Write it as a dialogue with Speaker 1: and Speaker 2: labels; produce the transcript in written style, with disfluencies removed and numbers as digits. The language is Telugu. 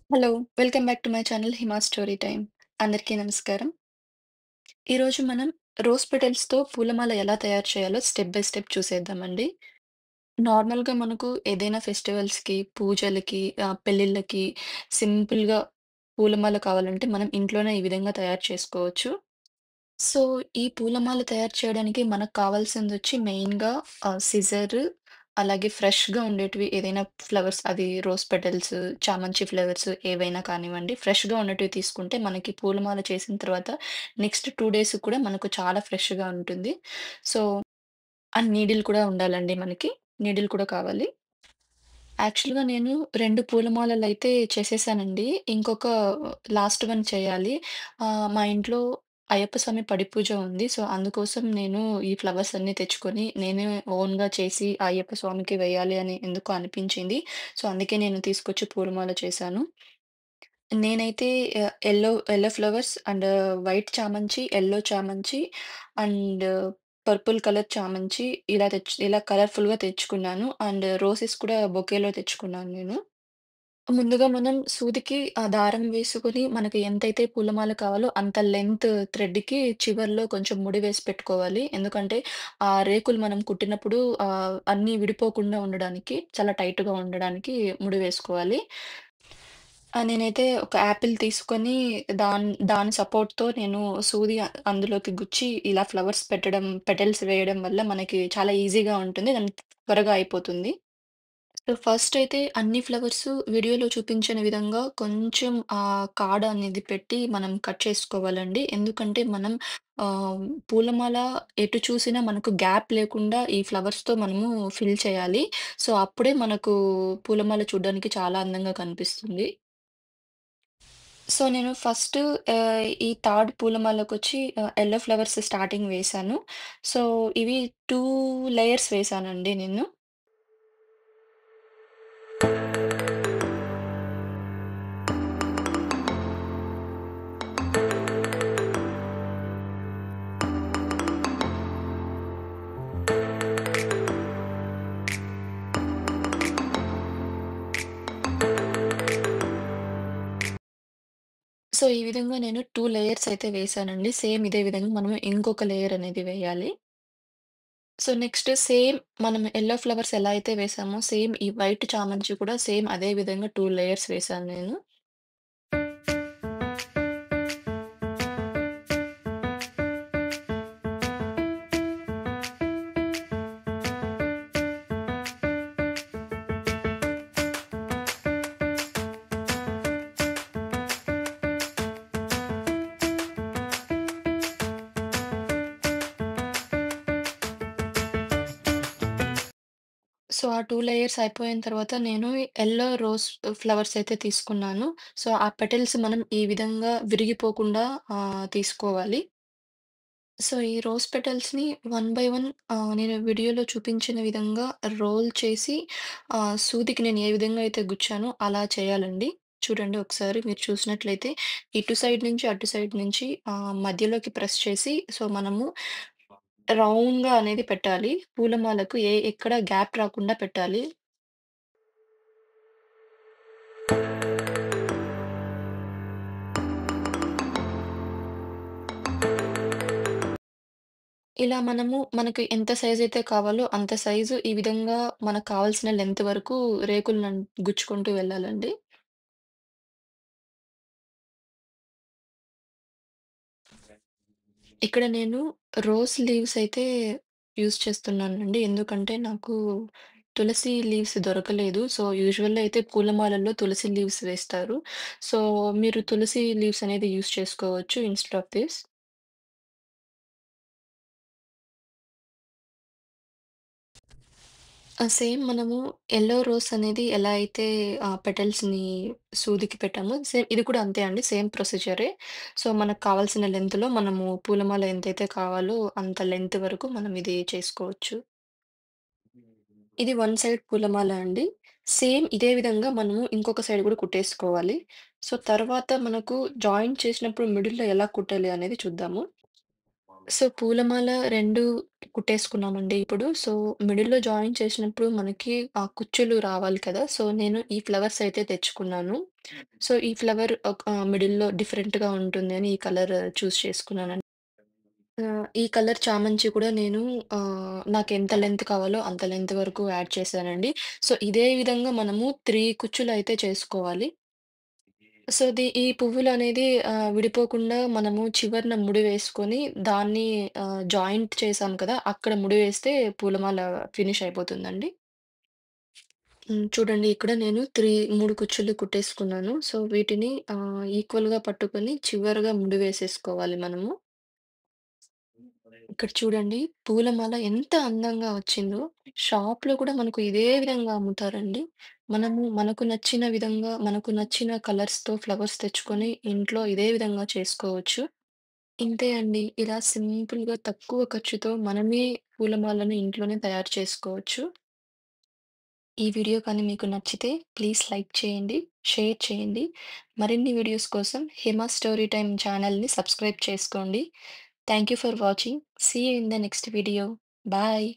Speaker 1: Hello! Welcome back to my channel 'Hima story time'. అందరికీ నమస్కారం. ఈరోజు మనం రోజ్ పెటల్స్‌తో పూలమాల ఎలా తయారు చేయాలో స్టెప్ బై స్టెప్ చూసేద్దామండి. నార్మల్‌గా మనకు ఏదైనా ఫెస్టివల్స్‌కి, పూజలకి, పెళ్ళిళ్ళకి సింపుల్‌గా పూలమాల కావాలంటే మనం ఇంట్లోనే ఈ విధంగా తయారు చేసుకోవచ్చు. సో, ఈ పూలమాల తయారు చేయడానికి మనకు కావాల్సిందొచ్చి మెయిన్‌గా సిజర్, అలాగే ఫ్రెష్‌గా ఉండేటివి ఏదైనా ఫ్లవర్స్ అది రోజ్ పెటల్స్, చామంతి ఫ్లవర్స్ ఏవైనా కానివ్వండి. ఫ్రెష్‌గా ఉన్నటివి తీసుకుంటే మనకి పూలమాల చేసిన తర్వాత నెక్స్ట్ 2 డేస్‌కి కూడా మనకు చాలా ఫ్రెష్‌గా ఉంటుంది. సో, అండ్ నీడిల్ కూడా ఉండాలండి మనకి. నీడిల్ కూడా కావాలి. యాక్చువల్‌గా నేను 2 పూలమాలలైతే చేసేసానండి. ఇంకొక లాస్ట్ వన్ చేయాలి. మా ఇంట్లో అయ్యప్ప స్వామి పడిపూజ ఉంది. సో, అందుకోసం నేను ఈ ఫ్లవర్స్ అన్నీ తెచ్చుకొని నేనే ఓన్‌గా చేసి ఆ అయ్యప్ప స్వామికి వేయాలి అని ఎందుకో అనిపించింది. సో, అందుకే నేను తీసుకొచ్చి పూలమాల చేశాను. నేనైతే యెల్లో ఫ్లవర్స్ అండ్ వైట్ చామంచి, యెల్లో చామంచి అండ్ పర్పుల్ కలర్ చామంచి ఇలా కలర్‌ఫుల్‌గా తెచ్చుకున్నాను. అండ్ రోసెస్ కూడా బొకేలో తెచ్చుకున్నాను నేను. ముందుగా మనం సూదికి దారం వేసుకొని మనకి ఎంతైతే పూలమాల కావాలో అంత లెంత్ థ్రెడ్‌కి చివర్లో కొంచెం ముడి వేసి పెట్టుకోవాలి. ఎందుకంటే ఆ రేకులు మనం కుట్టినప్పుడు అన్నీ విడిపోకుండా ఉండడానికి చాలా టైట్‌గా ఉండడానికి ముడి వేసుకోవాలి. నేనైతే ఒక యాపిల్ తీసుకొని దాని సపోర్ట్‌తో నేను సూది అందులోకి గుచ్చి ఇలా ఫ్లవర్స్ పెటల్స్ వేయడం వల్ల మనకి చాలా ఈజీగా ఉంటుంది. త్వరగా అయిపోతుంది. సో, ఫస్ట్ అయితే అన్ని ఫ్లవర్స్ వీడియోలో చూపించిన విధంగా కొంచెం కాడ అనేది పెట్టి మనం కట్ చేసుకోవాలండి. ఎందుకంటే మనం పూలమాల ఎటు చూసినా మనకు గ్యాప్ లేకుండా ఈ ఫ్లవర్స్‌తో మనము ఫిల్ చేయాలి. సో, అప్పుడే మనకు పూలమాల చూడ్డానికి చాలా అందంగా కనిపిస్తుంది. సో, నేను ఫస్ట్ ఈ థర్డ్ పూలమాలకొచ్చి యెల్లో ఫ్లవర్స్ స్టార్టింగ్ వేశాను. సో, ఇవి 2 లేయర్స్ వేశానండి నేను. సో, ఈ విధంగా నేను 2 లేయర్స్ అయితే వేశానండి. సేమ్ ఇదే విధంగా మనం ఇంకొక లేయర్ అనేది వేయాలి. సో, నెక్స్ట్ సేమ్ మనం యెల్లో ఫ్లవర్స్ ఎలా అయితే వేసామో సేమ్ ఈ వైట్ చామంతి కూడా సేమ్ అదే విధంగా 2 లేయర్స్ వేశాను నేను. సో, ఆ 2 లేయర్స్ అయిపోయిన తర్వాత నేను యెల్లో రోజ్ ఫ్లవర్స్ అయితే తీసుకున్నాను. సో, ఆ పెటల్స్ మనం ఈ విధంగా విరిగిపోకుండా తీసుకోవాలి. సో, ఈ రోజ్ పెటల్స్‌ని వన్ బై వన్ నేను వీడియోలో చూపించిన విధంగా రోల్ చేసి సూదికి నేను ఏ విధంగా అయితే గుచ్చానో అలా చేయాలండి. చూడండి ఒకసారి మీరు చూసినట్లయితే ఇటు సైడ్ నుంచి, అటు సైడ్ నుంచి మధ్యలోకి ప్రెస్ చేసి సో, మనము రౌండ్‌గా అనేది పెట్టాలి. పూలమాలకు ఎక్కడ గ్యాప్ రాకుండా పెట్టాలి. ఇలా మనకు ఎంత సైజయితే కావాలో అంత సైజు ఈ విధంగా మనకు కావాల్సిన లెంత్ వరకు రేకులను గుచ్చుకుంటూ వెళ్ళాలండి. ఇక్కడ నేను రోజ్ లీవ్స్ అయితే యూజ్ చేస్తున్నానండి. ఎందుకంటే నాకు తులసి లీవ్స్ దొరకలేదు. సో, యూజువల్‌గా అయితే పూలమాలల్లో తులసి లీవ్స్ వేస్తారు. సో, మీరు తులసి లీవ్స్ అనేది యూజ్ చేసుకోవచ్చు ఇన్‌స్టెడ్ ఆఫ్ దిస్. సేమ్ మనము యెల్లో రోజ్ అనేది ఎలా అయితే పెటల్స్‌ని సూదికి పెట్టామో సేమ్ ఇది కూడా అంతే అండి. సేమ్ ప్రొసీజరే. సో, మనకు కావాల్సిన లెంగ్త్‌లో మనము పూలమాల ఎంతైతే కావాలో అంత లెంగ్త్ వరకు మనం ఇది చేసుకోవచ్చు. ఇది వన్ సైడ్ పూలమాల అండి. సేమ్ ఇదే విధంగా మనము ఇంకొక సైడ్ కూడా కుట్టేసుకోవాలి. సో, తర్వాత మనకు జాయింట్ చేసినప్పుడు మిడిల్‌లో ఎలా కుట్టాలి అనేది చూద్దాము. సో, పూలమాల 2 కుట్టేసుకున్నామండి ఇప్పుడు. సో, మిడిల్‌లో జాయిన్ చేసినప్పుడు మనకి ఆ కుచ్చులు రావాలి కదా! సో, నేను ఈ ఫ్లవర్స్ అయితే తెచ్చుకున్నాను. సో, ఈ ఫ్లవర్ మిడిల్‌లో డిఫరెంట్‌గా ఉంటుంది అని ఈ కలర్ చూజ్ చేసుకున్నానండి. ఈ కలర్ చామంతి కూడా నేను నాకెంత లెంత్ కావాలో అంత లెంత్ వరకు యాడ్ చేశానండి. సో, ఇదే విధంగా మనము 3 కుచ్చులయితే చేసుకోవాలి. సో, ఈ పువ్వులనేది విడిపోకుండా మనము చివరన ముడి వేసుకొని దాన్ని జాయింట్ చేసాం కదా! అక్కడ ముడి వేస్తే పూలమాల ఫినిష్ అయిపోతుందండి. చూడండి ఇక్కడ నేను 3 కుచ్చులు కుట్టేసుకున్నాను. సో, వీటిని ఈక్వల్‌గా పట్టుకొని చివరగా ముడి వేసేసుకోవాలి మనము. ఇక్కడ చూడండి పూలమాల ఎంత అందంగా వచ్చిందో. షాప్‌లో కూడా మనకు ఇదే విధంగా అమ్ముతారండి. మనము మనకు నచ్చిన విధంగా, మనకు నచ్చిన కలర్స్‌తో ఫ్లవర్స్ తెచ్చుకొని ఇంట్లో ఇదే విధంగా చేసుకోవచ్చు. ఇంతే అండి. ఇలా సింపుల్‌గా తక్కువ ఖర్చుతో మనమే పూలమాలను ఇంట్లోనే తయారు చేసుకోవచ్చు. ఈ వీడియో కానీ మీకు నచ్చితే ప్లీజ్ లైక్ చేయండి, షేర్ చేయండి. మరిన్ని వీడియోస్ కోసం హిమ స్టోరీ టైమ్ ఛానల్‌ని సబ్స్క్రైబ్ చేసుకోండి. Thank you for watching. See you in the next video. Bye.